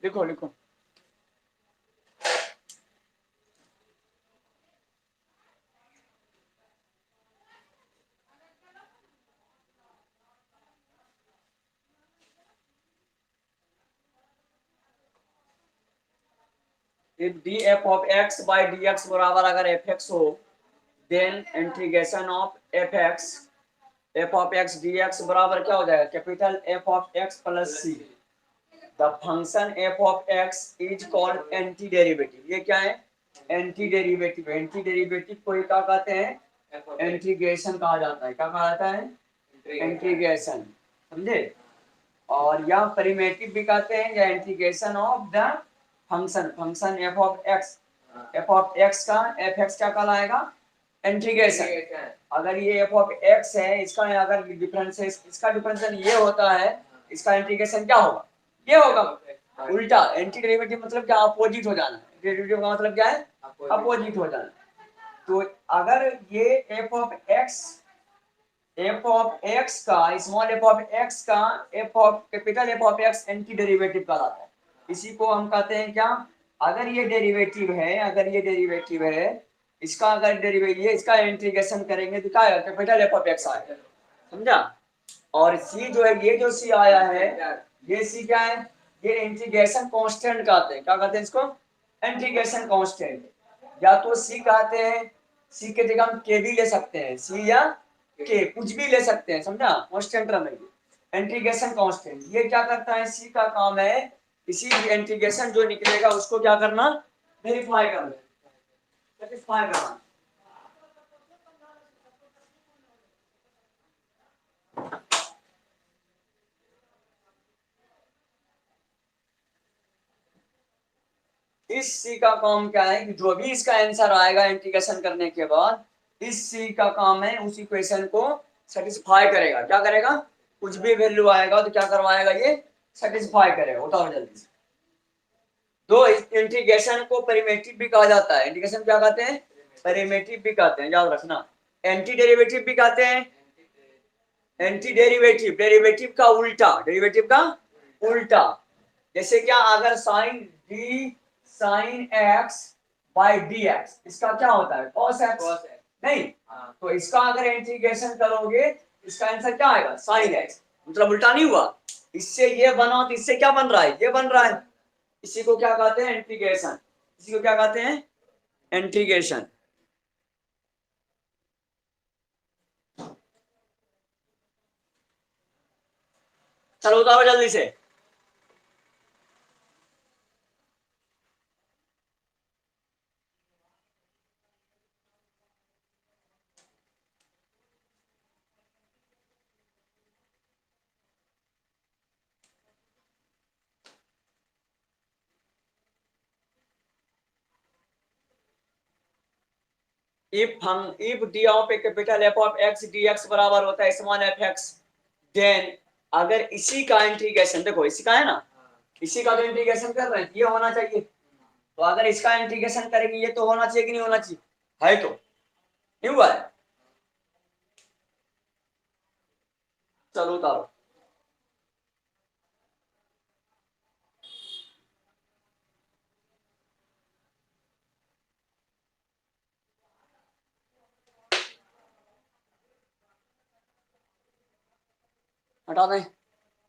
लिखो लिखो। If D F of X by D X बराबर अगर एफ एक्स हो, then integration of F of X D X बराबर क्या हो जाएगा, capital F of X plus C. The function F of X is called anti derivative. ये क्या है, एंटी डेरिवेटिव। एंटी डेरिवेटिव को ही क्या कहते हैं, इंटीग्रेशन कहा जाता है। क्या कहा जाता है, इंटीग्रेशन, समझे। और या परिमेटिव भी कहते हैं, या integration of the function. Function F of x, F of x का एफ एक्स क्या कहलाएगा, इंटीग्रेशन। अगर ये एफ ऑफ एक्स है, इसका अगर डिफरेंस है, इसका डिफरेंशियल ये होता है, इसका इंटीग्रेशन क्या होगा, ये होगा। उल्टा एंटी डेरिवेटिव मतलब क्या, अपोजिट हो जाना। डेरिवेटिव का मतलब क्या है, अपोजिट हो जाना। तो अगर ये एफ ऑफ एक्स का, स्मॉल एफ ऑफ एक्स का F of capital F of x anti derivative कहलाता है। इसी को हम कहते हैं क्या, अगर ये डेरिवेटिव है, अगर ये डेरिवेटिव है, इसका अगर डेरिवेटिव है, इसका इंटीग्रेशन करेंगे तो क्या आएगा, कैपिटल एफ ऑफ एक्स आएगा, समझा। और सी जो है, ये जो सी आया है, ये सी क्या है, ये इंटीग्रेशन कांस्टेंट कहते हैं। क्या कहते हैं इसको, इंटीग्रेशन कांस्टेंट। या तो सी कहते हैं, सी के जगह हम के भी ले सकते हैं, सी या के कुछ भी ले सकते हैं, समझा, कांस्टेंट रहेगी। इंटीग्रेशन कांस्टेंट ये क्या करता है, सी का काम है किसी भी इंटीग्रेशन जो निकलेगा उसको क्या करना, वेरीफाई करना, सेटिस्फाई करना। इस सी का काम क्या है कि जो भी इसका आंसर आएगा इंटीग्रेशन करने के बाद, इस सी का काम है उस इक्वेशन को सेटिस्फाई करेगा। क्या करेगा, कुछ भी वैल्यू आएगा तो क्या करवाएगा, ये सेटिस्फाई करेगा। उतारो जल्दी से। दो, इंटीग्रेशन को परिमेटिव भी कहा जाता है। इंटीग्रेशन क्या कहते हैं, परिमेटिव भी कहते हैं, याद रखना। एंटी डेरिवेटिव भी कहते हैं। एंटी डेरिवेटिव, डेरिवेटिव का उल्टा, डेरिवेटिव का उल्टा। जैसे क्या, अगर sine x by D x, इसका क्या होता है, कॉस एक्स, नहीं। तो इसका अगर इंटीग्रेशन करोगे, इसका आंसर क्या आएगा, साइन एक्स। मतलब उल्टा नहीं हुआ, इससे ये बना तो इससे क्या बन रहा है, ये बन रहा है। इसी को क्या कहते हैं, इंटीग्रेशन। इसी को क्या कहते हैं, इंटीग्रेशन। चलो बताओ जल्दी से। If D of A capital F of X D X बराबर होता है स्मॉल एफ एक्स, देन अगर इसी का इंटीग्रेशन, देखो इसी का है ना, इसी का तो इंटीग्रेशन कर रहे हैं, ये होना चाहिए। तो अगर इसका इंटीग्रेशन करेंगे, ये तो होना चाहिए कि नहीं होना चाहिए, है तो नहीं हुआ है। चलो उतारो। हटा दें,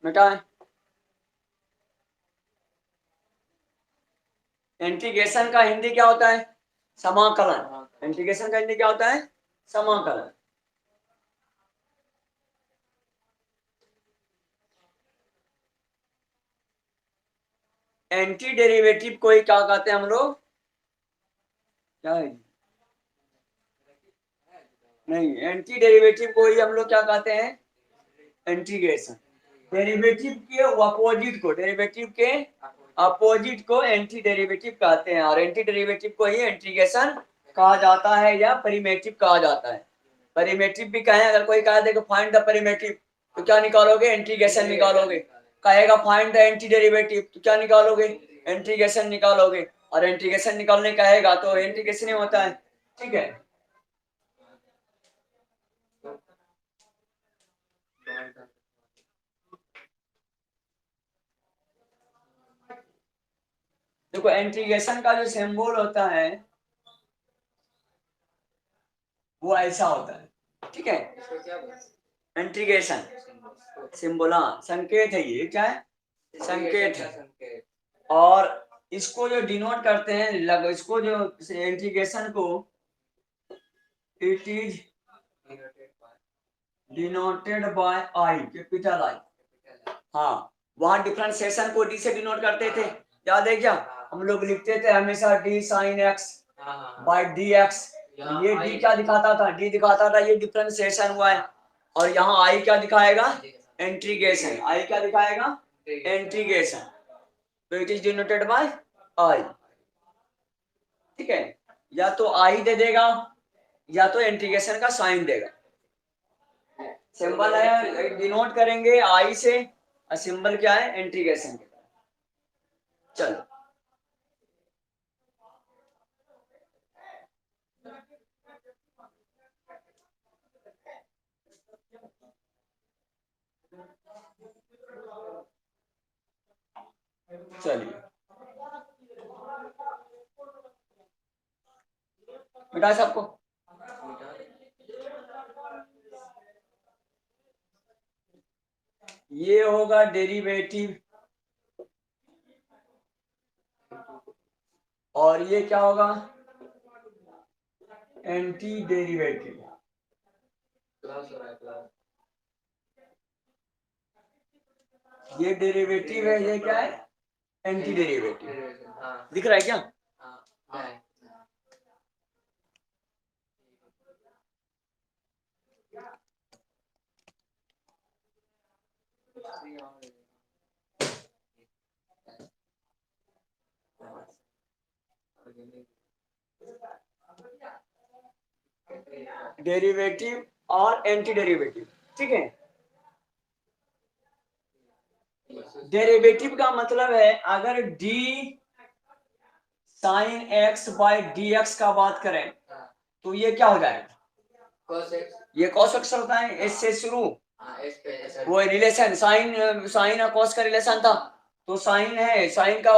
मिटाएं। इंटीग्रेशन का हिंदी क्या होता है, समाकलन। इंटीग्रेशन का हिंदी क्या होता है, समाकलन। एंटी डेरिवेटिव को ही क्या कहते हैं हम लोग, क्या है, नहीं, एंटी डेरिवेटिव को ही हम लोग क्या कहते हैं, इंटीग्रेशन। डेरिवेटिव के अपोजिट को, डेरिवेटिव के अपोजिट को एंटी डेरिवेटिव कहते हैं। और एंटी डेरिवेटिव को ही इंटीग्रेशन कहा जाता है या परिमेटिव कहा जाता है। परिमेटिव भी कहें, अगर कोई कहा देखो फाइंड द परिमेटिव, तो क्या निकालोगे, इंटीग्रेशन निकालोगे। कहेगा फाइंड द एंटी डेरिवेटिव, तो क्या निकालोगे, इंटीग्रेशन निकालोगे। और इंटीग्रेशन निकालने कहेगा तो इंटीग्रेशन ही होता है, ठीक है। देखो इंटीग्रेशन का जो सिंबल होता है वो ऐसा होता है, ठीक है। इंटीग्रेशन सिंबल, हाँ संकेत है, ये क्या है, संकेत है। और इसको जो डिनोट करते हैं इसको जो इंटीग्रेशन को, it is denoted by I, capital I. हाँ, वहां डिफरेंशिएशन को डी से डिनोट करते थे, याद है क्या? हम लोग लिखते थे हमेशा D sine X by D X. ये डी क्या दिखाता था? डी दिखाता था ये डिफरेंशिएशन हुआ है। और यहाँ आई क्या दिखाएगा? इंटीग्रेशन। आई क्या दिखाएगा? इंटीग्रेशन। तो इट इज डिनोटेड बाय आई, ठीक है। या तो आई दे देगा या तो इंटीग्रेशन का साइन देगा। सिंबल है डिनोट करेंगे आई से, और सिंबल क्या है? इंटीग्रेशन के। चलो चलिए मिटा सबको। ये होगा डेरिवेटिव, और ये क्या होगा? Anti derivative. ये डेरिवेटिव है, ये क्या है? Anti derivative. दिख रहा है क्या? डेरिवेटिव और एंटी डेरिवेटिव, ठीक है। डेरिवेटिव का मतलब है अगर D sine X by D X का बात करें तो ये क्या हो जाएगा? ये cos x होता है, एस से शुरू। वो रिलेशन साइन, साइन और cos का रिलेशन था, तो साइन है, साइन का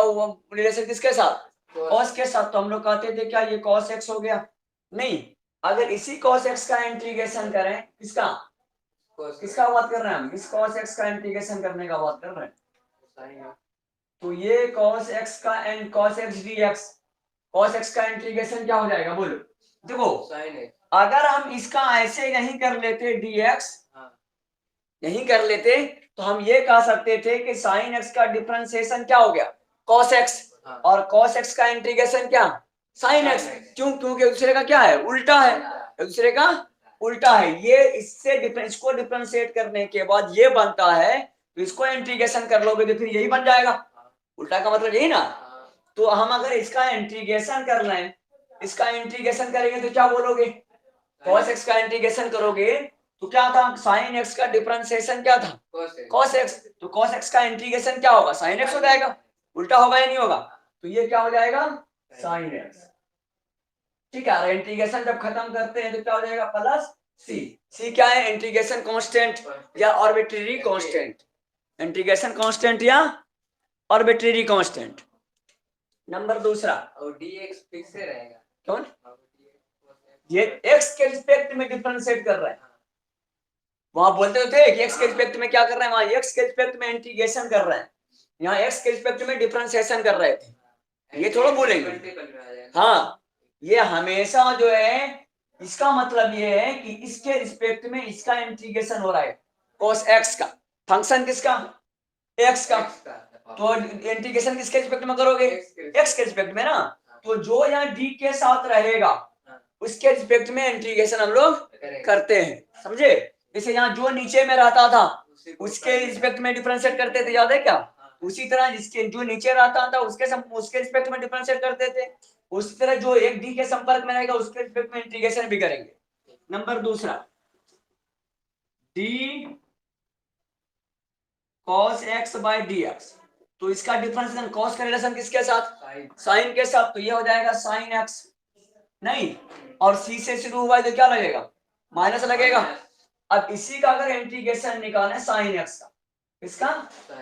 रिलेशन किसके साथ? cos के साथ। तो हम लोग कहते थे क्या ये cos x हो गया? नहीं, अगर इसी cos x का इंटीग्रेशन करें, किसका किसका बात कर रहे हैं हम? इस cos x का इंटीग्रेशन करने का बात कर रहे हैं। तो ये cos x का and cos x dx, cos x का इंटीग्रेशन क्या हो जाएगा बोलो? देखो अगर हम इसका ऐसे यही कर लेते dx, यही कर लेते, तो हम ये कह सकते थे कि sin x का डिफरेंशिएशन क्या हो गया? cos x। और cos x का इंटीग्रेशन क्या? sin x। क्यों? क्योंकि दूसरे का क्या है? उल्टा है, दूसरे का उल्टा है। ये इससे इसको डिफरेंशिएट करने के बाद ये बनता है, तो इसको इंटीग्रेशन कर लोगे तो फिर यही बन जाएगा। उल्टा का मतलब यही ना। तो हम अगर इसका इंटीग्रेशन कर लें, इसका इंटीग्रेशन करेंगे तो क्या बोलोगे? cos x का इंटीग्रेशन करोगे तो क्या था? sin x का डिफरेंशिएशन क्या था? cos x। तो cos x का इंटीग्रेशन क्या होगा? sin x हो जाएगा। उल्टा होगा या नहीं होगा? तो ये क्या हो जाएगा? sin x, ठीक है। इंटीग्रेशन जब खत्म करते हैं तो क्या हो जाएगा? प्लस सी। सी क्या है? इंटीग्रेशन कांस्टेंट या आर्बिट्रेरी कांस्टेंट। इंटीग्रेशन कांस्टेंट या आर्बिट्रेरी कांस्टेंट। नंबर दूसरा, और dx फिक्स रहेगा। कौन? ये x के रिस्पेक्ट में डिफरेंशिएट कर रहा है। वहां बोलते थे कि x के रिस्पेक्ट में क्या कर रहे हैं, वहां x के रिस्पेक्ट में इंटीग्रेशन कर रहे हैं, यहाँ x के रिस्पेक्ट में डिफरेंशिएशन कर रहे थे। ये थोड़ा बोलेंगे। हाँ, ये हमेशा जो है इसका मतलब ये है कि इसके रिस्पेक्ट में इसका इंटीग्रेशन हो रहा है, cos x का। फंक्शन किसका? x का। तो इंटीग्रेशन किसके रिस्पेक्ट में करोगे? x के रिस्पेक्ट में ना। तो जो यहाँ d के साथ रहेगा उसके रिस्पेक्ट में इंटीग्रेशन हम लोग करते हैं, समझे? जैसे यहाँ जो नीचे में रहता था उसके रिस्पेक्ट में डिफरेंशिएट करते थे, याद है क्या? उसी तरह जिसके जो नीचे रहता था उसके रिस्पेक्ट में डिफरेंशिएट करते थे, उसी तरह जो एक डी के संपर्क में रहेगा उसके रिस्पेक्ट में इंटीग्रेशन भी करेंगे। नंबर दूसरा, D cos x by dx, तो इसका डिफरेंशिएशन cos का रिलेशन किसके साथ? साइन के साथ। तो ये हो जाएगा sin x। नहीं, और c से शुरू हुआ है तो क्या लगेगा? माइनस लगेगा। अब इसी का अगर इंटीग्रेशन निकालें sin x का, इसका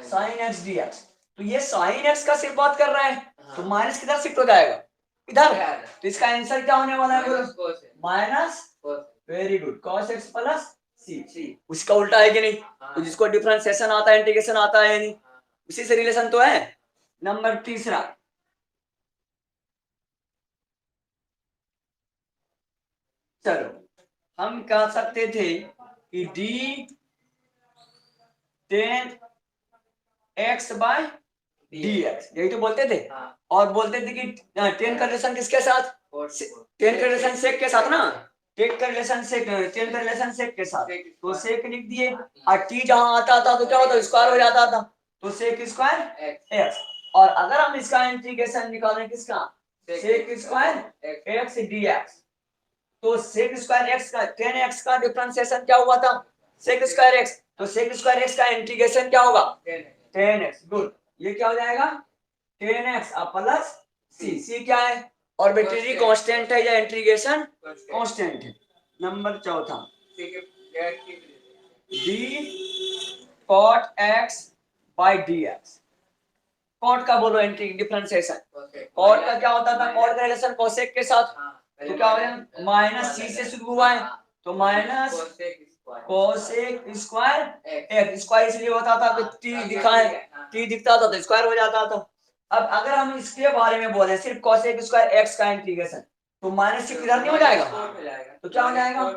sin x dx, तो ये sin x का सिर्फ बात कर रहा है, तो माइनस किधर शिफ्ट हो जाएगा, इधर। तो इसका आंसर क्या होने वाला है बोलो, minus, very good, cos x plus C. उसका उल्टा है कि नहीं, तो जिसको डिफरेंशिएशन आता है इंटीग्रेशन आता है नहीं, उसी से रिलेशन तो है। नंबर तीसरा, चलो हम कह सकते थे कि D tan X by D X, यही तो बोलते थे। और बोलते थे कि टेन का रिलेशन किसके साथ, टेन का रिलेशन सेक के साथ ना, टेन का रिलेशन सेक, टेन का रिलेशन सेक के साथ, तो सेक लिख दिए। और टी जहां आता था तो क्या होता, स्क्वायर हो जाता था, तो सेक स्क्वायर एक्स। और अगर हम इसका इंटीग्रेशन निकालें किसका, sec square X D x, तो सेक स्क्वायर एक्स का, टेन एक्स का डिफरेंशिएशन क्या हुआ था, सेक स्क्वायर एक्स, तो सेक स्क्वायर एक्स का इंटीग्रेशन क्या होगा, टेन एक्स। गुड, ये क्या हो जाएगा, टेन एक्स प्लस सी क्या है, आर्बिट्रेरी कांस्टेंट है या इंटीग्रेशन कांस्टेंट है। नंबर चौथा, D cot X by D X, cot का बोलो डिफरेंशिएशन, कॉट का क्या होता था, कॉट का रिलेशन कोसेक के साथ, तो क्या हो गया, माइनस सी से शुरू हुआ है, तो minus cosec square x, square इसलिए होता था तो टी दिखा है, टी दिखता था तो स्क्वायर हो जाता था। अब अगर हम इसके बारे में बोले सिर्फ कोसेक स्क्वायर एक्स का इंटीग्रेशन, तो माइनस सी इधर नहीं हो जाएगा, तो क्या हो जाएगा,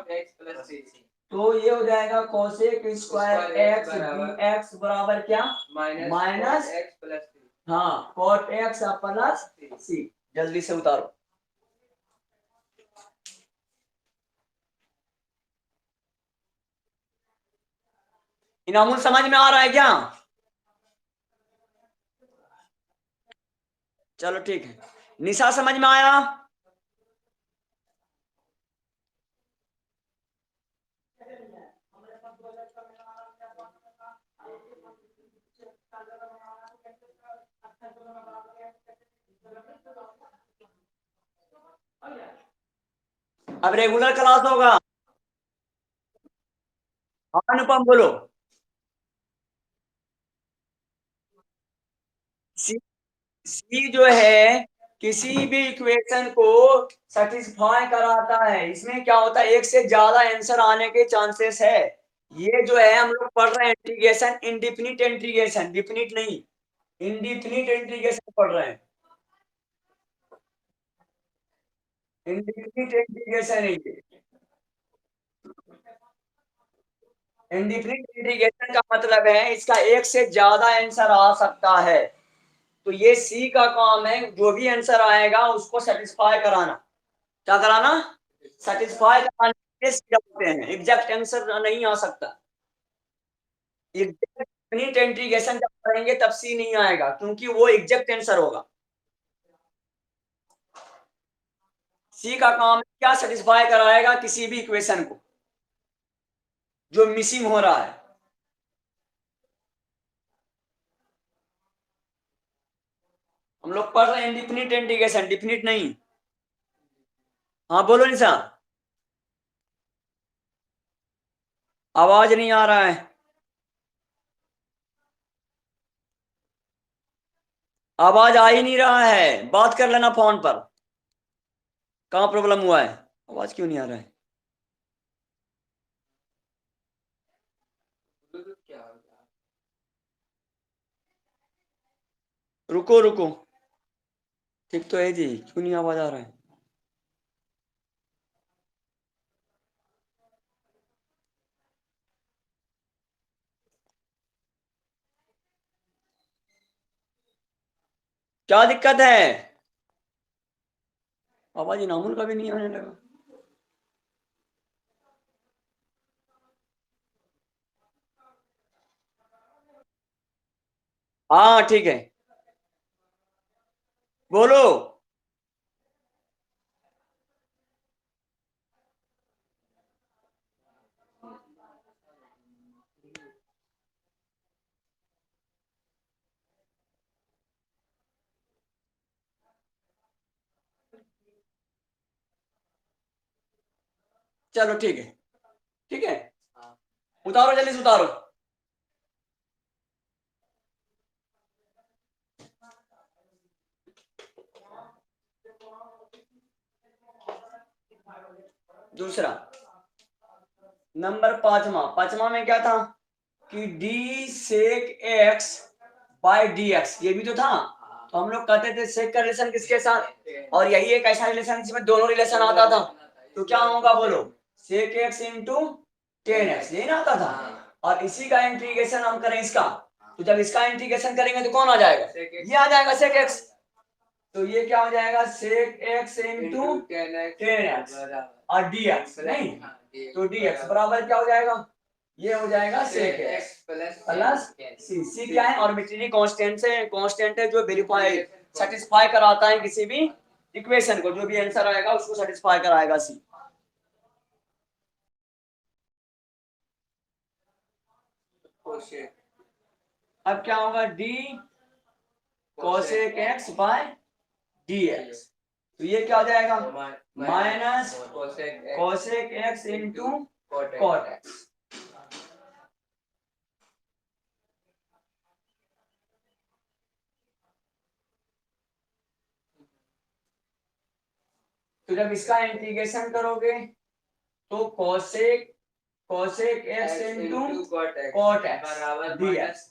तो ये हो जाएगा cosec square X D X बराबर क्या, माइनस, हाँ, कॉट एक्स प्लस सी। जल्दी से उतारो, इनामुल समझ में आ रहा है क्या, चलो ठीक है। निशा समझ में आया, अब रेगुलर क्लास होगा। अनुपम बोलो, सी, सी जो है किसी भी इक्वेशन को सेटिस्फाई कराता है, इसमें क्या होता है, एक से ज्यादा आंसर आने के चांसेस है। ये जो है हम लोग पढ़ रहे हैं इंटीग्रेशन, इंडिफिनिट इंटीग्रेशन, डिफिनिट नहीं, इंडिफिनिट इंटीग्रेशन पढ़ रहे हैं, इंडिफिनिट इंटीग्रेशन है ये। इंडिफिनिट इंटीग्रेशन का मतलब है इसका एक से ज्यादा आंसर आ सकता है, तो ये सी का काम है, जो भी आंसर आएगा उसको सेटिस्फाई कराना। क्या कराना, सेटिस्फाई कराने के लिए होते हैं, एग्जैक्ट आंसर नहीं आ सकता। एग्जैक्ट इंटीग्रेशन जब करेंगे तब सी नहीं आएगा, क्योंकि वो एग्जैक्ट आंसर होगा। सी का काम क्या, सेटिस्फाई कराएगा किसी भी इक्वेशन को जो मिसिंग हो रहा है। हम लोग पढ़ रहे हैं इंडिफिनिट इंटीग्रेशन, डिफिनिट नहीं। हाँ बोलो निशा, आवाज नहीं आ रहा है, आवाज आ ही नहीं रहा है, बात कर लेना फोन पर। कहाँ प्रॉब्लम हुआ है, आवाज क्यों नहीं आ रहा है, रुको रुको, ठीक तो है जी, क्यों नहीं आवाज आ रहा है। क्या दिक्कत है, आवाज इनामुल का भी नहीं आने लगा। हाँ ठीक है, बोलो। चलो ठीक है, ठीक है, उतारो जल्दी से उतारो। दूसरा नंबर पांचवा में क्या था कि D sec X by D X, ये भी तो था। तो हम लोग कहते थे सेक का रिलेशन किसके साथ, और यही एक ऐसा रिलेशन जिसमें दोनों रिलेशन आता था। तो क्या होगा बोलो, sec X into tan X, यही ना आता था। और इसी का इंटीग्रेशन हम करें इसका, तो जब इसका इंटीग्रेशन करेंगे तो कौन आ जाएगा, ये आ जाएगा सेक एक्स। तो ये क्या हो जाएगा, sec X into tan X और डी एक्स, नहीं तो डी एक्स बराबर क्या हो जाएगा, ये हो जाएगा सेक एक्स प्लस सी। सी क्या है, आर्बिट्रेरी कांस्टेंट से कांस्टेंट है जो वेरीफाई सेटिस्फाई कराता है किसी भी इक्वेशन को, जो भी आंसर आएगा उसको सेटिस्फाई कराएगा सी। अब क्या होगा, D cosec X by D x, तो ये क्या हो जाएगा minus cosec X into cot X. तो जब इसका इंटीग्रेशन करोगे तो cosec X into cot X D X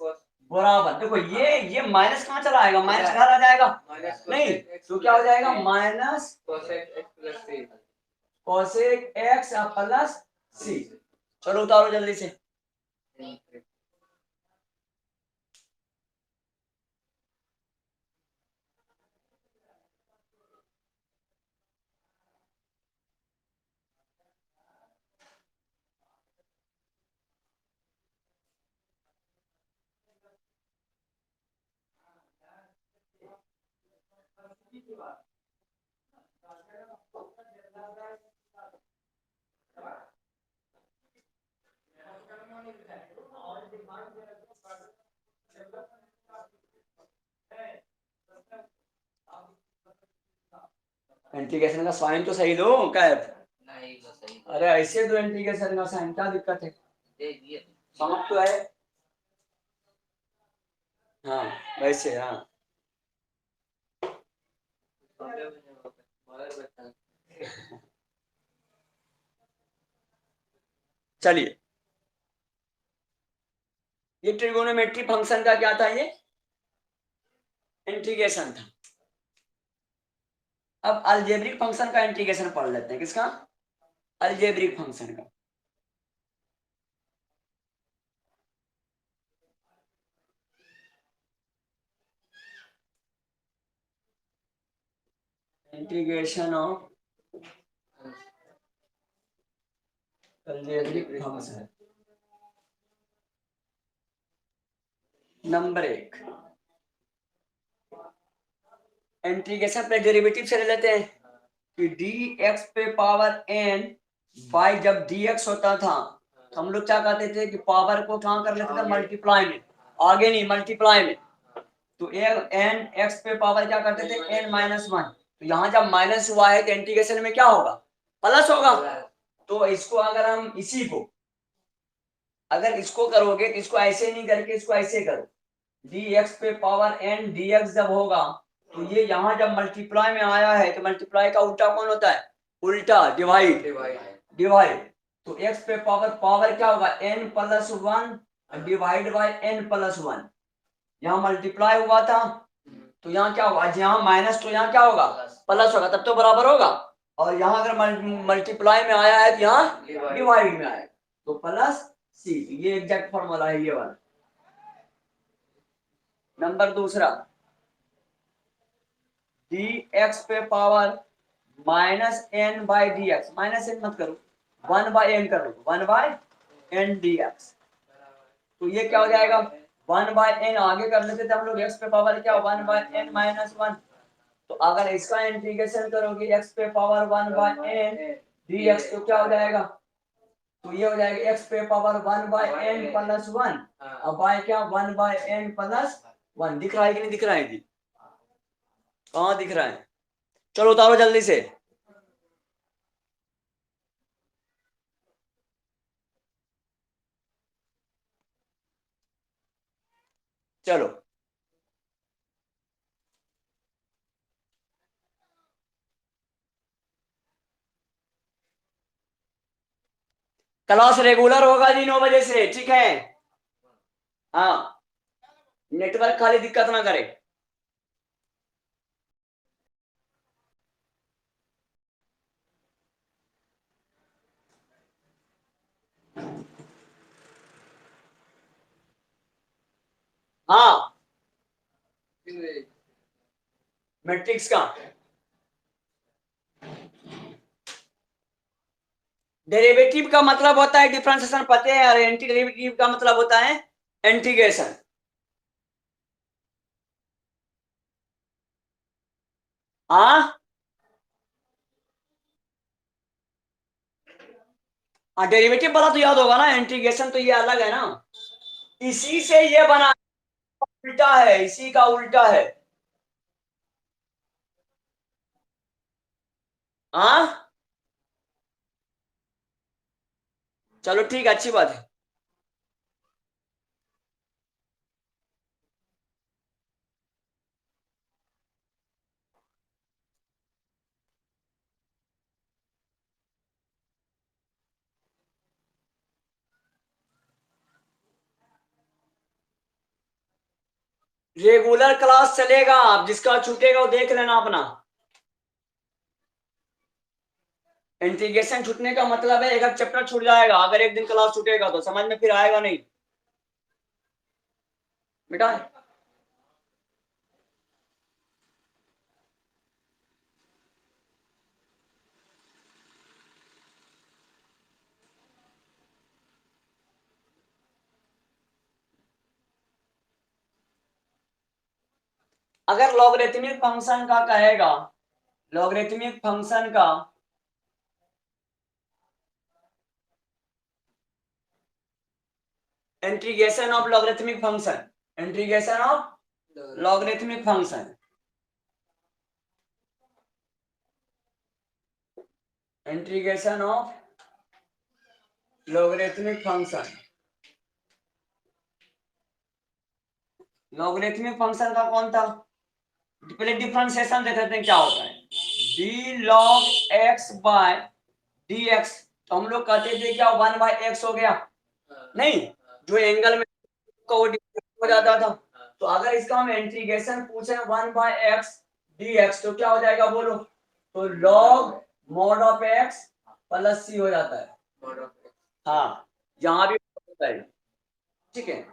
बराबर, देखो ये माइनस कहाँ चला आएगा, माइनस घर आ जाएगा, नहीं तो क्या हो जाएगा माइनस कोसेक एक्स प्लस सी। चलो उतारो जल्दी से। इंटीग्रेशन का साइन तो सही दो कैप, अरे ऐसे दो इंटीग्रेशन का साइन, क्या दिक्कत है, समझ तो है। हाँ वैसे हाँ चलिए, ये ट्रिगोनोमेट्री फंक्शन का क्या था, ये इंटीग्रेशन था। अब अलजेब्रिक फंक्शन का इंटीग्रेशन पढ़ लेते हैं, किसका, अलजेब्रिक फंक्शन का। Integration of algebraic function number 1, integration पे डेरिवेटिव से ले लेते हैं कि डी एक्स पे पावर एन बाई, जब डी एक्स होता था तो हम लोग क्या कहते थे कि पावर को कहाँ कर लेते थे, मल्टीप्लाई में, आगे नहीं मल्टीप्लाई में। तो एन एक्स पे पावर क्या करते थे, एन माइनस वन। तो यहाँ जब माइनस हुआ है तो इंटीग्रेशन में क्या होगा, प्लस होगा। तो इसको अगर हम इसी को अगर इसको करोगे तो इसको ऐसे नहीं करके इसको ऐसे करो, डी एक्स पे पावर एन डी एक्स जब होगा तो ये यहाँ जब मल्टीप्लाई में आया है तो मल्टीप्लाई का उल्टा कौन होता है, उल्टा डिवाइड। तो एक्स पे पावर क्या होगा, N plus one divide by N plus one. यहाँ मल्टीप्लाई हुआ था तो यहाँ क्या होगा, यहाँ माइनस तो यहाँ क्या होगा प्लस होगा, तब तो बराबर होगा। और यहाँ अगर मल्टीप्लाई में आया है तो यहाँ डिवाइड में आया तो प्लस सी। ये एग्जैक्ट फॉर्मूला है ये वाला। नंबर दूसरा, डी एक्स पे power minus N by D X, minus N मत करो, वन बाई एन करो, one by N D x. तो ये क्या हो जाएगा, वन बाई एन आगे कर लेते थे हम लोग, एक्स पे पावर क्या, one by N minus one. तो अगर इसका इंटीग्रेशन करोगे एक्स पे power one by N D x तो क्या हो जाएगा, तो ये हो जाएगा एक्स पे power one by N plus one, अब बाय क्या one by N plus one. दिख रहा है कि नहीं दिख रहा है जी, कहाँ दिख रहा है, चलो उतारो जल्दी से। चलो क्लास रेगुलर होगा जी 9 बजे से, ठीक है। हाँ, नेटवर्क खाली दिक्कत ना करे। हाँ, मैट्रिक्स का डेरिवेटिव का मतलब होता है डिफरेंशिएशन, पते हैं, और एंटी डेरिवेटिव का मतलब होता है इंटीग्रेशन। हाँ, डेरिवेटिव वाला तो याद होगा ना, इंटीग्रेशन तो ये अलग है ना। इसी से ये बना, उल्टा है, इसी का उल्टा है। हाँ, चलो ठीक है, अच्छी बात है। रेगुलर क्लास चलेगा, आप जिसका छूटेगा वो देख लेना अपना। इंटीग्रेशन छूटने का मतलब है एक एक चैप्टर छूट जाएगा, अगर एक दिन क्लास छूटेगा तो समझ में फिर आएगा नहीं बेटा। अगर लॉगरिथमिक फंक्शन का कहेगा, लॉगरिथमिक फंक्शन का integration of logarithmic function, integration of logarithmic function, integration of logarithmic function, logarithmic function का कौन था, पहले डिफरेंशिएशन देख लेते हैं क्या होता है। D log X by D x, तो हम लोग कहते थे क्या 1/x हो गया, नहीं, जो एंगल में का वो हो जाता था। तो अगर इसका हम इंटीग्रेशन पूछे 1/x dx तो क्या हो जाएगा बोलो, तो log mod of x plus c हो जाता है। हाँ, यहाँ भी होता है, ठीक है,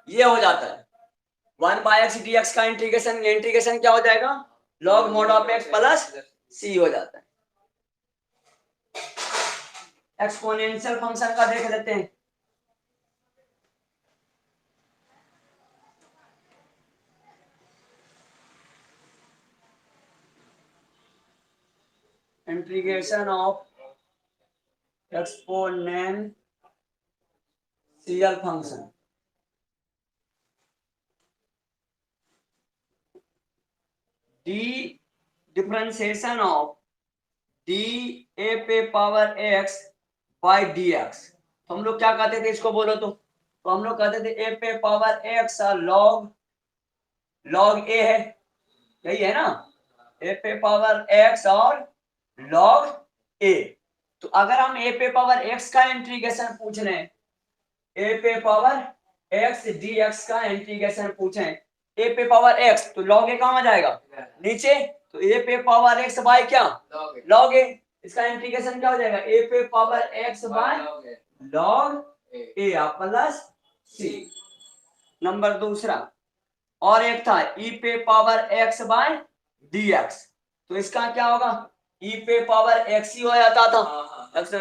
ये हो जाता है 1/x dx का इंटीग्रेशन, इंटीग्रेशन क्या हो जाएगा, log mod of x plus c हो जाता है। एक्सपोनेंशियल फंक्शन का देख लेते हैं। Integration of exponential function, D differentiation of D A पे power x by D x, तो हम लोग क्या कहते थे इसको बोलो तो हम लोग कहते थे ए पे पावर एक्स लॉग लॉग ए है, यही है ना, ए पे पावर एक्स और लॉग ए। तो अगर हम ए पे पावर एक्स का इंटीग्रेशन पूछ रहे हैं, ए पे पावर एक्स डी एक्स का इंटीग्रेशन पूछें, ए पे पावर एक्स तो लॉग ए कहां आ जाएगा, नीचे, तो ए पे पावर एक्स बाय क्या, लॉग ए, इसका इंटीग्रेशन क्या हो जाएगा, ए पे power X by log A plus C. Number दूसरा, और एक था ई पे power X by D x, तो इसका क्या होगा, ई पे पावर एक्स ही हो जाता था।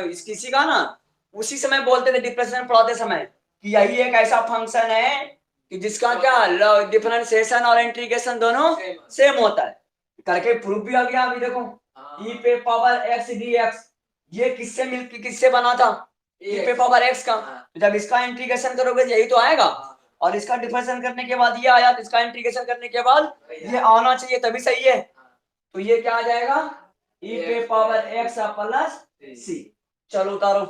इस किसी का ना उसी समय बोलते थे डिफरेंशिएशन पढ़ाते समय कि यही एक ऐसा फंक्शन है कि जिसका क्या डिफरेंशिएशन और इंटीग्रेशन दोनों सेम होता है, करके प्रूफ भी आ गया। अभी देखो ई पे पावर एक्स डी एक्स, ये किससे मिलकर किससे बना था, ई पे पावर एक्स का, जब इसका इंटीग्रेशन करोगे यही तो आएगा, और इसका डिफरेंशिएशन करने के बाद ये आया, तो इसका इंटीग्रेशन करने के बाद ये आना चाहिए तभी सही है, तो ये क्या आ जाएगा, ई पे पावर एक्स प्लस सी। चलो उतारो।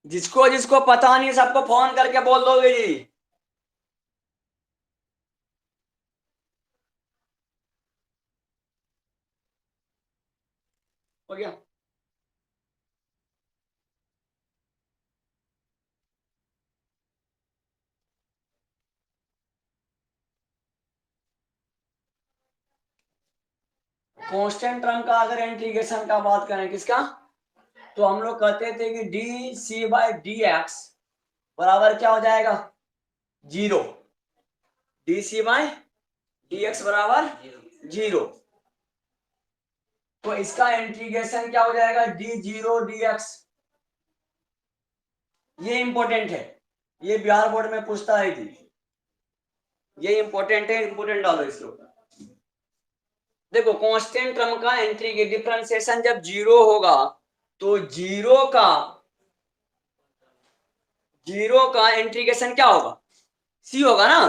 जिसको जिसको पता नहीं सबको फोन करके बोल दोगे जी। हो गया। कांस्टेंट टर्म का अगर इंटीग्रेशन का बात करें किसका, तो हम लोग कहते थे कि D C by D X बराबर क्या हो जाएगा, zero. D C by D X बराबर जीरो। तो इसका इंटीग्रेशन क्या हो जाएगा, डी जीरो डी एक्स। ये इंपॉर्टेंट है, ये बिहार बोर्ड में पूछता है जी, ये इंपॉर्टेंट है, इंपॉर्टेंट डालो इसके ऊपर। देखो कांस्टेंट टर्म का इंटीग्रेशन डिफरेंशिएशन जब जीरो होगा तो जीरो का इंटीग्रेशन क्या होगा, सी होगा ना,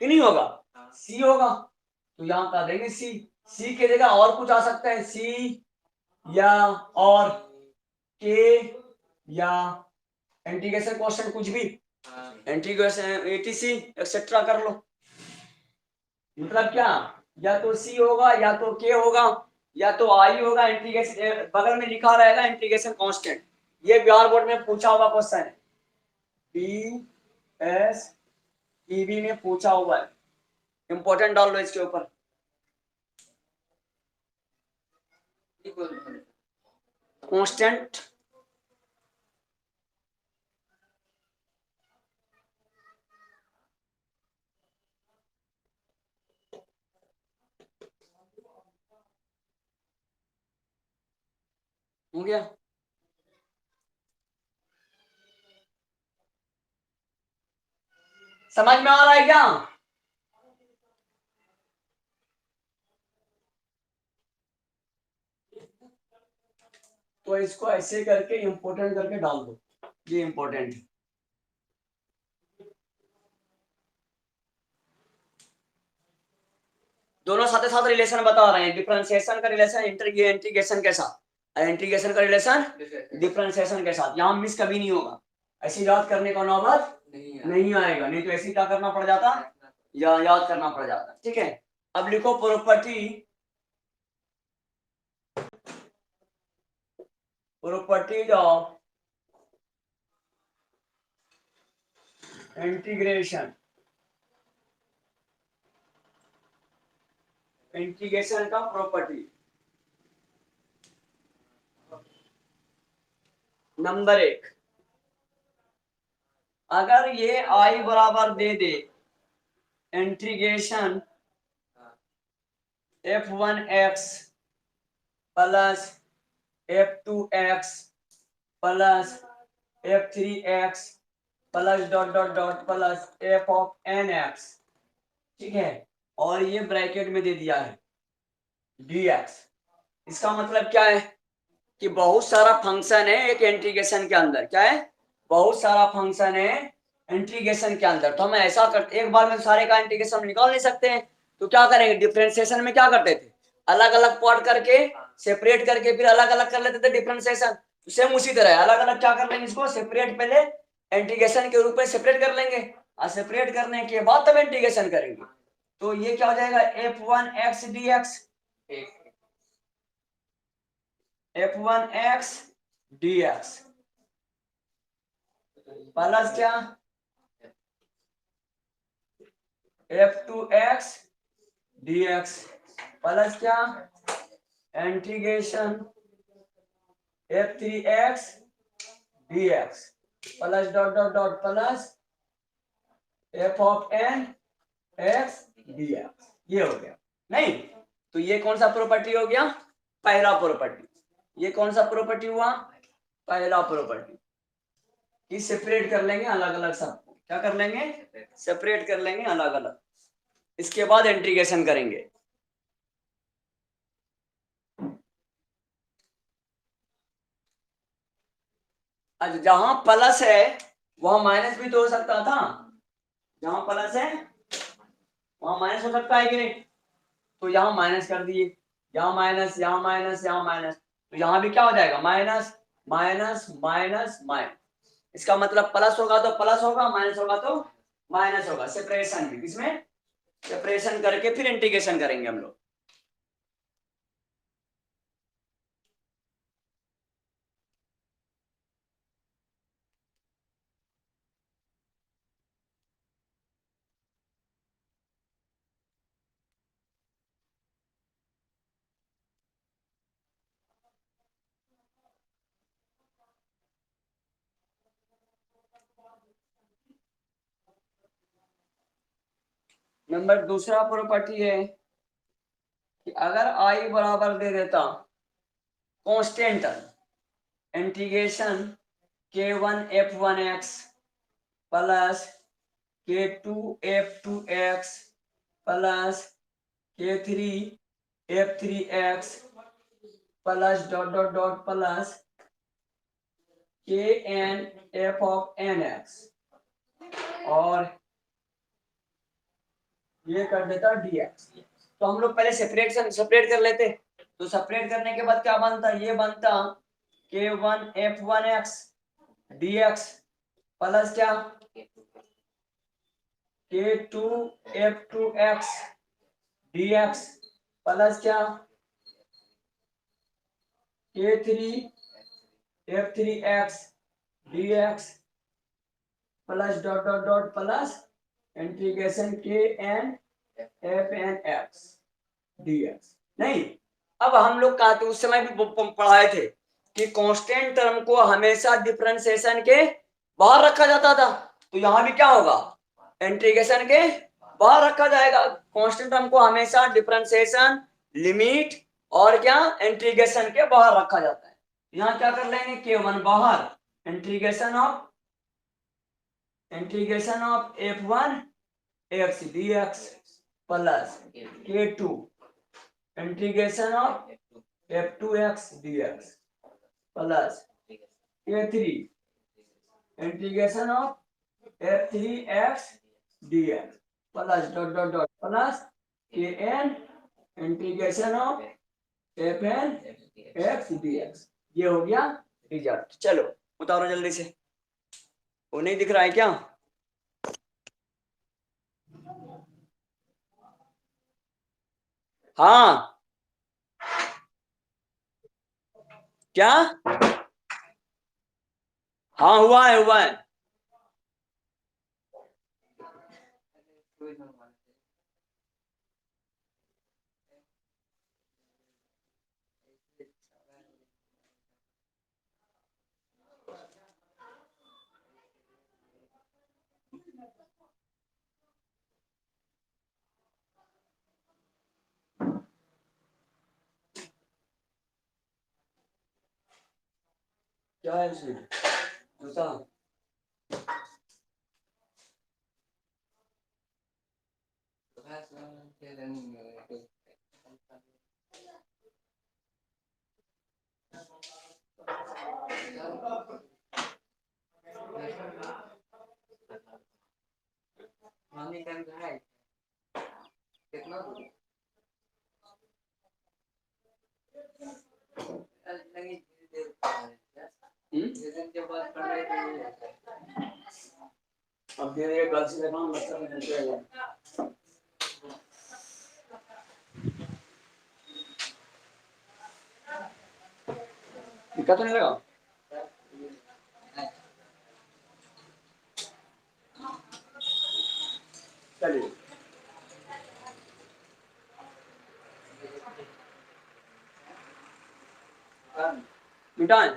कि नहीं होगा, सी होगा। तो यहां कर देंगे सी। सी की जगह और कुछ आ सकता है, सी या और के या इंटीग्रेशन कांस्टेंट कुछ भी, इंटीग्रेशन एटीसी एक्सेट्रा कर लो। मतलब क्या, या तो सी होगा या तो के होगा या तो आई होगा, इंटीग्रेशन बगल में लिखा रहेगा इंटीग्रेशन कांस्टेंट। ये बिहार बोर्ड में पूछा हुआ क्वेश्चन है, पी एस ईबी में पूछा हुआ है, इंपॉर्टेंट डाल लो इसके ऊपर। कांस्टेंट हो गया। समझ में आ रहा है क्या, तो इसको ऐसे करके इंपॉर्टेंट करके डाल दो, ये इंपॉर्टेंट है। दोनों साथ साथ रिलेशन बता रहे हैं, डिफरेंशिएशन का रिलेशन इंटीग्रेशन के साथ, इंटीग्रेशन का रिलेशन डिफरेंशिएशन के साथ। यहां मिस कभी नहीं होगा, ऐसे याद करने का नौबत नहीं आएगा, नहीं तो ऐसे क्या करना पड़ जाता, या याद करना पड़ जाता। ठीक है, अब लिखो प्रॉपर्टीज ऑफ इंटीग्रेशन, इंटीग्रेशन का प्रॉपर्टी। नंबर एक, अगर ये आई बराबर दे दे integration f1x plus f2x plus f3x plus dot dot dot plus f of nx, ठीक है, और ये ब्रैकेट में दे दिया है dx। इसका मतलब क्या है कि बहुत सारा फंक्शन है एक इंटीग्रेशन के अंदर, क्या है, बहुत सारा फंक्शन है इंटीग्रेशन के अंदर। तो हम ऐसा करते, एक बार में सारे का इंटीग्रेशन निकाल नहीं सकते हैं, तो क्या करेंगे, डिफरेंशिएशन में क्या करते थे, अलग अलग पार्ट करके सेपरेट करके फिर अलग अलग कर लेते थे डिफरेंशिएशन। सेम उसी तरह अलग अलग क्या कर लेंगे, इसको सेपरेट पहले इंटीग्रेशन के रूप में सेपरेट कर लेंगे, और सेपरेट करने के बाद तब इंटीग्रेशन करेंगे। तो ये क्या हो जाएगा, f1x dx, f1x dx plus क्या, f2x dx प्लस क्या, integration f3x dx plus dot dot dot plus f of n x dx। ये हो गया नहीं, तो ये कौन सा प्रॉपर्टी हो गया, पहला प्रॉपर्टी। ये कौन सा प्रॉपर्टी हुआ, पहला प्रॉपर्टी। कि सेपरेट कर लेंगे अलग अलग सब, क्या कर लेंगे, सेपरेट कर लेंगे अलग अलग, इसके बाद इंटीग्रेशन करेंगे। अच्छा, जहां प्लस है वहां माइनस भी तो हो सकता था, जहां प्लस है वहां माइनस हो सकता है कि नहीं, तो यहां माइनस कर दिए, यहाँ माइनस यहाँ माइनस यहाँ माइनस, तो यहाँ भी क्या हो जाएगा, माइनस माइनस माइनस माइनस। इसका मतलब प्लस होगा तो प्लस होगा, माइनस होगा तो माइनस होगा। सेपरेशन भी, इसमें सेपरेशन करके फिर इंटीग्रेशन करेंगे हम लोग। नंबर दूसरा प्रॉपर्टी है कि अगर आई बराबर दे देता constant integration k1f1x plus k2f2x plus k3f3x plus dot dot dot plus kn(f(n)x और ये कर देता dx। तो हम लोग पहले सेपरेट कर लेते। तो सेपरेट करने के बाद क्या बनता, ये बनता k1f1x dx प्लस क्या k2f2x dx प्लस क्या k3f3x dx plus dot dot dot plus integration kn(f(n)x dx। नहीं, अब हम लोग कहते उस समय भी पढ़ाए थे कि कांस्टेंट टर्म को हमेशा डिफरेंशिएशन के बाहर रखा जाता था। तो यहां भी क्या होगा, इंटीग्रेशन के बाहर रखा जाएगा। कांस्टेंट टर्म को हमेशा डिफरेंशिएशन, लिमिट और क्या इंटीग्रेशन के बाहर रखा जाता है। यहाँ क्या कर लेंगे, k1 बाहर, integration of f1 x dx plus k2 integration of f2x dx plus k3 integration of f3x dx plus dot dot dot plus kn integration of fn(x) dx। ये हो गया रिजल्ट। चलो उतारो जल्दी से, वो नहीं दिख रहा है क्या? हाँ क्या? हाँ हुआ है, हुआ है। क्या है इसमें जूता? अब धीरे धीरे कल से देखा बच्चा में चलते रहेगा। दिक्कत नहीं लगा? चलिए मिटाएं।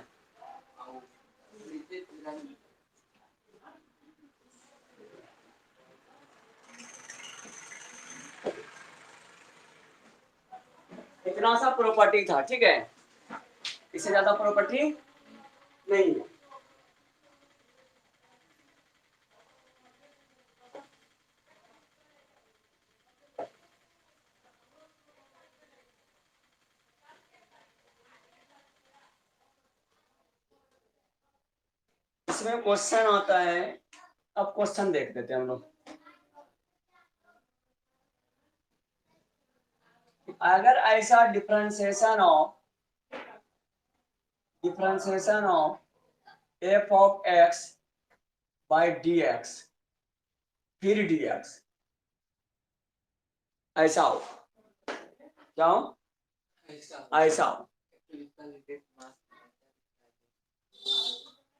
इतना सा प्रॉपर्टी था, ठीक है, इससे ज्यादा प्रॉपर्टी नहीं है। इसमें क्वेश्चन आता है, अब क्वेश्चन देख लेते हैं हम लोग। अगर ऐसा differentiation of f of x by D x, फिर डी एक्स, ऐसा हो, क्या हो, ऐसा हो।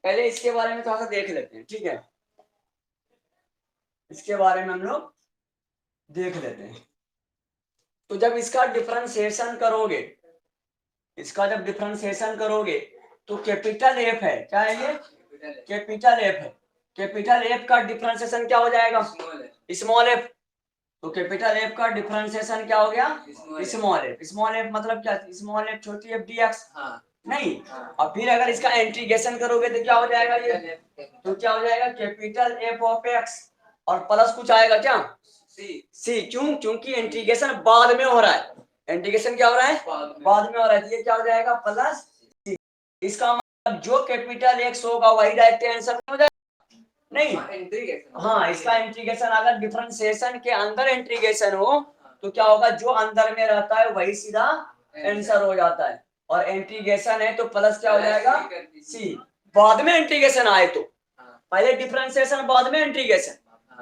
पहले इसके बारे में थोड़ा सा देख लेते हैं, ठीक है, इसके बारे में हम लोग देख लेते हैं। तो जब इसका डिफरेंशिएशन करोगे, इसका जब डिफरेंशिएशन करोगे तो कैपिटल एफ है, क्या है ये, कैपिटल एफ है। कैपिटल एफ का डिफरेंशिएशन क्या हो जाएगा, स्मॉल एफ। तो कैपिटल एफ का डिफरेंशिएशन क्या हो गया, स्मॉल एफ। स्मॉल एफ मतलब क्या, स्मॉल एफ छोटी एफ डी एक्स, नहीं। अब फिर अगर इसका इंटीग्रेशन करोगे तो क्या हो जाएगा ये, तो क्या हो जाएगा कैपिटल एफ ऑफ एक्स और प्लस कुछ आएगा क्या, सी। क्यों, क्योंकि इंटीग्रेशन बाद में हो रहा है। इंटीग्रेशन क्या हो रहा है, बाद में हो रहा है। तो ये क्या हो जाएगा प्लस सी। इसका मतलब जो कैपिटल एक्स होगा वही डायरेक्ट आंसर में हो जाएगा, नहीं। हाँ, इसका इंटीग्रेशन अगर डिफरेंशिएशन के अंदर इंटीग्रेशन हो तो क्या होगा, जो अंदर में रहता है वही सीधा आंसर हो जाता है। और इंटीग्रेशन है तो प्लस क्या हो जाएगा सी। बाद में इंटीग्रेशन आए तो, पहले डिफरेंशिएशन बाद में इंटीग्रेशन।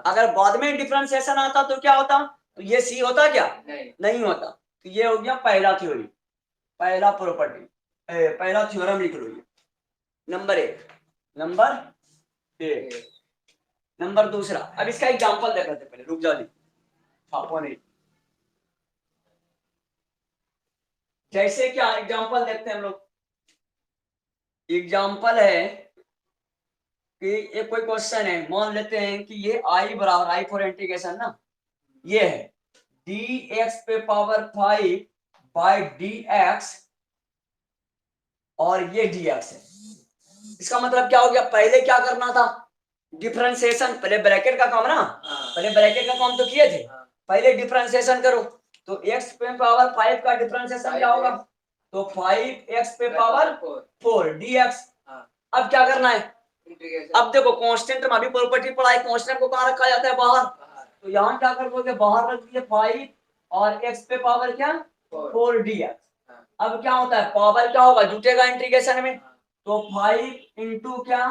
अगर बाद में डिफरेंशिएशन आता तो क्या होता, तो ये सी होता क्या, नहीं होता। तो ये हो गया पहला थ्योरी, पहला प्रॉपर्टी, पहला थ्योरम लिख लो ये, नंबर एक। नंबर एक। नंबर दूसरा, अब इसका एग्जांपल देख लेते पहले, रुक जाओ जी, छापो नहीं। जैसे क्या एग्जांपल देखते हैं हम लोग। एग्जांपल है कि एक कोई क्वेश्चन है, मान लेते हैं कि ये आई बराबर, आई फॉर इंटीग्रेशन ना, ये है डी एक्स पे पावर 5 बाई डी एक्स और ये डी एक्स है। इसका मतलब क्या हो गया, पहले क्या करना था, डिफरेंशिएशन, पहले ब्रैकेट का काम ना, पहले ब्रैकेट का काम तो किए थे, पहले डिफरेंशिएशन करो। तो x पे पावर 5 का डिफरेंशिएशन क्या होगा, तो 5x पे पावर 4 dx। अब क्या करना है, अब देखो कांस्टेंट में अभी प्रॉपर्टी पढ़ाई, कांस्टेंट को कहां रखा जाता है, बाहर। तो यहाँ क्या कर दोगे, बाहर रख दिए 5 और x पे पावर क्या 4 dx। अब क्या होता है, पावर क्या होगा, जुटेगा इंटीग्रेशन में। तो 5 इंटू क्या,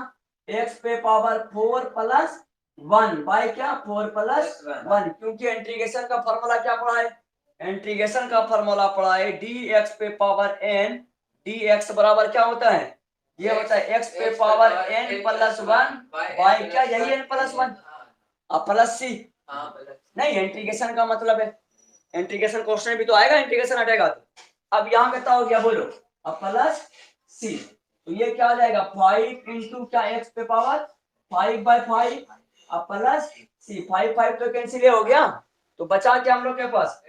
x पे पावर 4 प्लस 1 बाई क्या 4 प्लस 1, क्योंकि इंटीग्रेशन का फॉर्मूला क्या पढ़ा है, इंटीग्रेशन का फॉर्मूला पढ़ा है dx पे पावर n, dx बराबर क्या होता है, ये होता है x पे पावर n प्लस 1 बाई क्या, यही n प्लस 1 अब प्लस सी। नहीं, इंटीग्रेशन का मतलब है, इंटीग्रेशन क्वेश्चन भी तो आएगा, इंटीग्रेशन हटेगा तो। अब यहाँ कितना हो गया बोलो, अब प्लस सी। तो ये क्या हो जाएगा 5 इंटू क्या x पे पावर 5 बाई 5 अब प्लस सी। 5 5 तो कैंसिल हो गया, तो बचा क्या हम लोग के पास,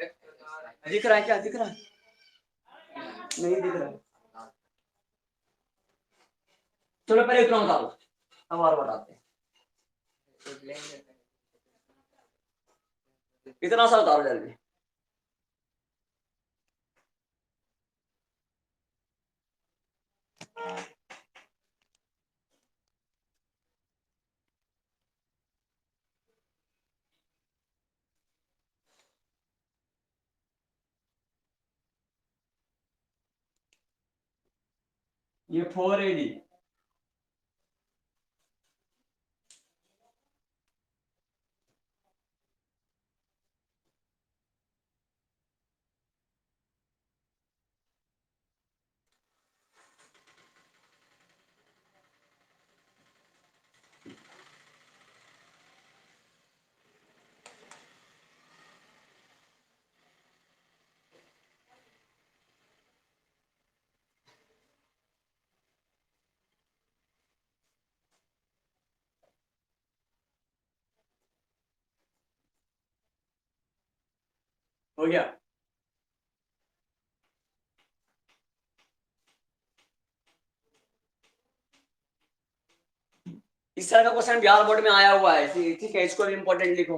दिख रहा है क्या, दिख रहा है, नहीं दिख रहा है। चलो पहले इतना उतारो, अब और बताते हैं। इतना सा उतारो जल्दी। ये 4AD हो गया। इस तरह का क्वेश्चन बिहार बोर्ड में आया हुआ है, ठीक है, इसको भी इंपॉर्टेंट लिखो।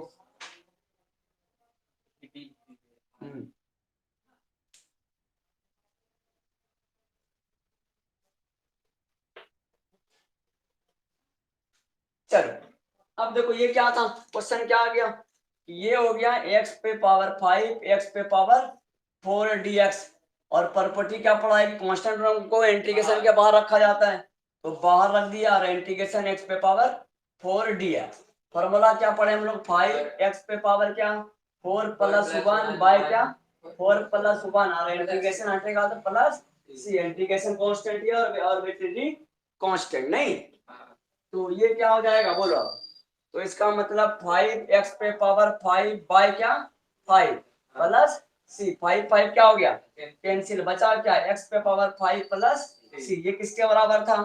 चलो अब देखो ये क्या था, क्वेश्चन क्या आ गया, ये हो गया x पे पावर 5 x पे पावर 4 dx और प्रॉपर्टी क्या पढ़ा है कि कांस्टेंट को इंटीग्रेशन के बाहर रखा जाता है, तो बाहर रख दिया और इंटीग्रेशन x पे पावर 4dx। फॉर्मूला क्या पढ़े हम लोग, 5x पे पावर क्या 4 प्लस 1 बाय क्या 4 प्लस 1, और इंटीग्रेशन हटेगा तो प्लस सी, इंटीग्रेशन कांस्टेंट है और आर्बिट्रेरी कांस्टेंट नहीं, तो ये क्या हो जाएगा बोलो। तो इसका मतलब 5x पे पावर 5 बाय क्या 5 प्लस सी, 5 5 क्या हो गया कैंसिल, बचा क्या x पे पावर 5 प्लस सी, ये किसके बराबर था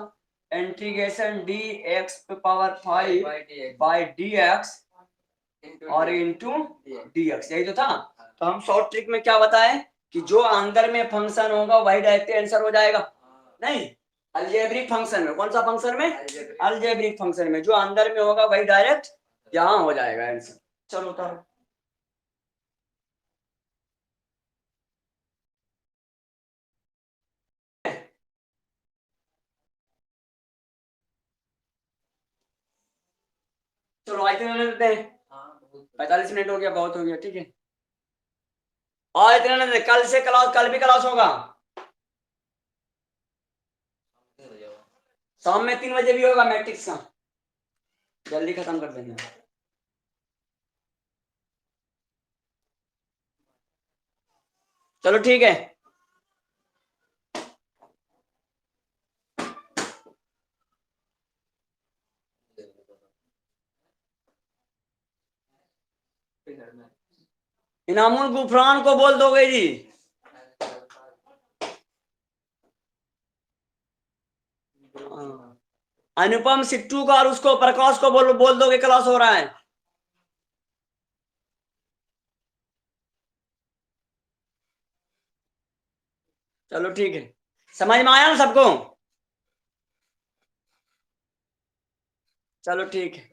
इंटीग्रेशन dx पे पावर 5 बाय dx और इनटू dx, यही तो था। तो हम शॉर्ट ट्रिक में क्या बताएं कि जो अंदर में फंक्शन होगा वही डायरेक्ट आंसर हो जाएगा, नहीं अलजेब्रिक फंक्शन में, कौन सा फंक्शन में अलजेब्रिक फंक्शन में, जो अंदर में होगा वही डायरेक्ट यहाँ हो जाएगा आंसर। चलो उतारो। चलो इतने ले लेते हैं, 45 मिनट हो गया, बहुत हो गया, ठीक है। और इतने ले लेते, कल से क्लास, कल भी क्लास होगा शाम में 3 बजे भी होगा मैट्रिक्स का, जल्दी खत्म कर देंगे। चलो ठीक है। इनामुल गुफरान को बोल दोगे जी, अनुपम सिट्टू का और उसको प्रकाश को बोल दोगे क्लास हो रहा है। चलो ठीक है, समझ में आया ना सबको, चलो ठीक है।